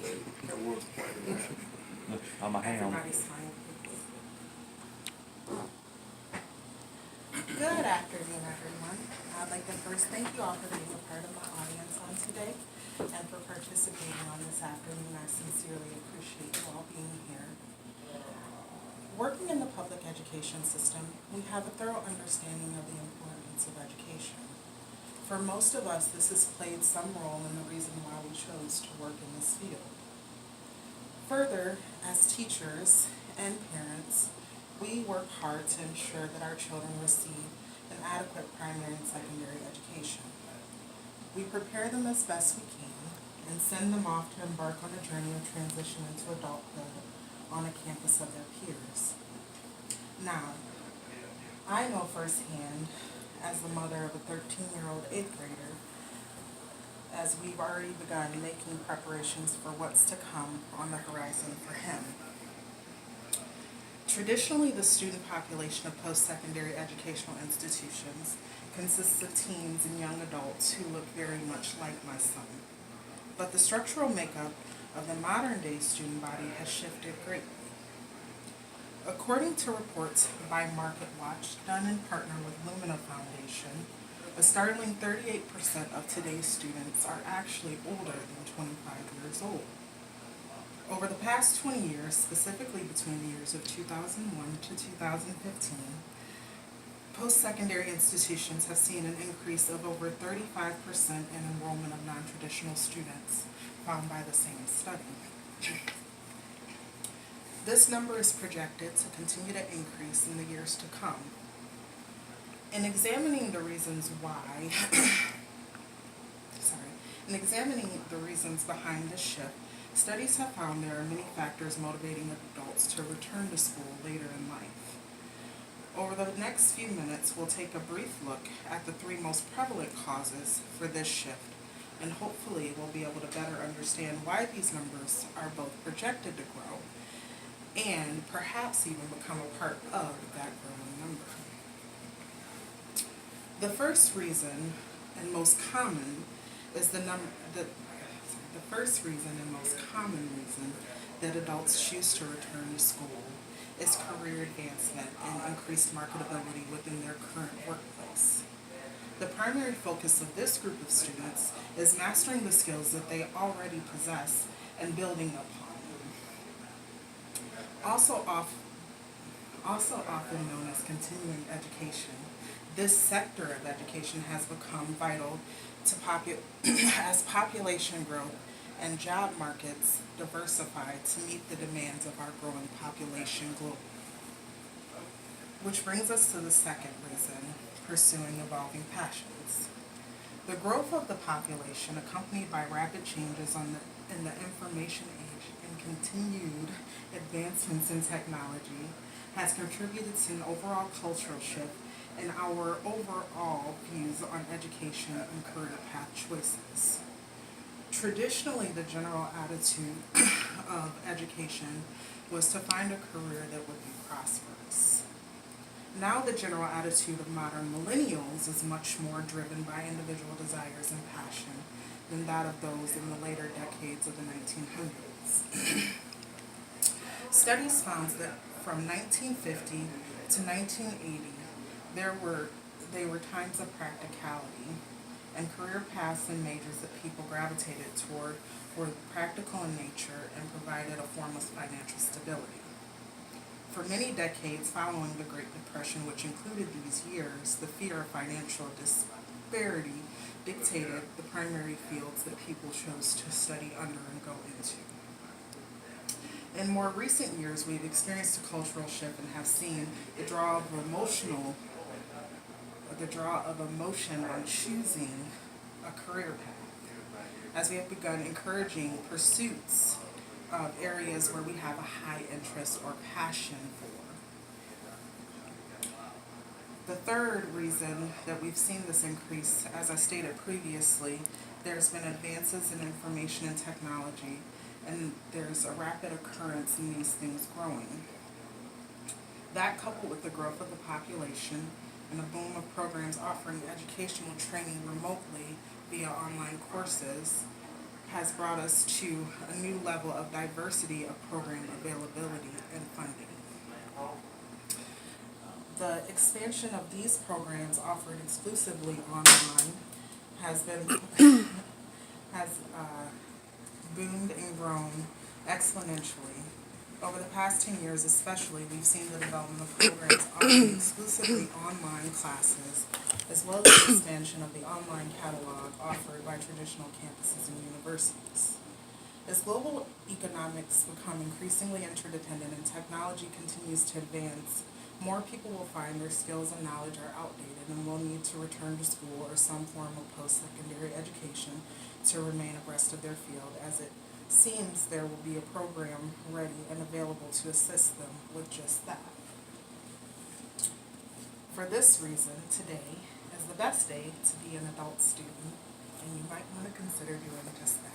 That was quite a motion. I'm a ham. Everybody's fine. Good afternoon, everyone. I'd like to first thank you all for being a part of my audience on today and for participating on this afternoon. I sincerely appreciate you all being here. Working in the public education system, we have a thorough understanding of the importance of education. For most of us, this has played some role in the reason why we chose to work in this field. Further, as teachers and parents, we work hard to ensure that our children receive an adequate primary and secondary education. We prepare them as best we can and send them off to embark on a journey of transition into adulthood on a campus of their peers. Now, I know firsthand, as the mother of a 13-year-old 8th grader, as we've already begun making preparations for what's to come on the horizon for him. Traditionally, the student population of post-secondary educational institutions consists of teens and young adults who look very much like my son. But the structural makeup of the modern-day student body has shifted greatly. According to reports by MarketWatch, done in partner with Lumina Foundation, a startling 38% of today's students are actually older than 25 years old. Over the past 20 years, specifically between the years of 2001 to 2015, post-secondary institutions have seen an increase of over 35% in enrollment of non-traditional students, found by the same study. This number is projected to continue to increase in the years to come. In examining the reasons why, in examining the reasons behind this shift, studies have found there are many factors motivating adults to return to school later in life. Over the next few minutes, we'll take a brief look at the 3 most prevalent causes for this shift, and hopefully we'll be able to better understand why these numbers are both projected to grow and perhaps even become a part of that growing number. The first reason and most common is the first reason and most common reason that adults choose to return to school is career advancement and increased marketability within their current workplace. The primary focus of this group of students is mastering the skills that they already possess and building upon them. Also often known as continuing education, this sector of education has become vital to as population growth and job markets diversify to meet the demands of our growing population globally. Which brings us to the second reason, pursuing evolving passions. The growth of the population, accompanied by rapid changes in the information age and continued advancements in technology, has contributed to an overall cultural shift in our overall views on education and career path choices. Traditionally, the general attitude of education was to find a career that would be prosperous. Now the general attitude of modern millennials is much more driven by individual desires and passion than that of those in the later decades of the 1900s. Studies found that from 1950 to 1980, they were times of practicality, and career paths and majors that people gravitated toward were practical in nature and provided a form of financial stability. For many decades following the Great Depression, which included these years, the fear of financial disparity dictated the primary fields that people chose to study under and go into. In more recent years, we've experienced a cultural shift and have seen the draw of emotion on choosing a career path, as we have begun encouraging pursuits of areas where we have a high interest or passion for. The third reason that we've seen this increase, as I stated previously, there's been advances in information and technology, and there's a rapid occurrence in these things growing. That, coupled with the growth of the population and a boom of programs offering educational training remotely via online courses, has brought us to a new level of diversity of program availability and funding. The expansion of these programs offered exclusively online has boomed and grown exponentially. Over the past 10 years especially, we've seen the development of programs offering exclusively online classes, as well as the expansion of the online catalog offered by traditional campuses and universities. As global economics become increasingly interdependent and technology continues to advance, more people will find their skills and knowledge are outdated and will need to return to school or some form of post-secondary education to remain abreast of their field, as it seems there will be a program ready and available to assist them with just that. For this reason, today is the best day to be an adult student, and you might want to consider doing just that.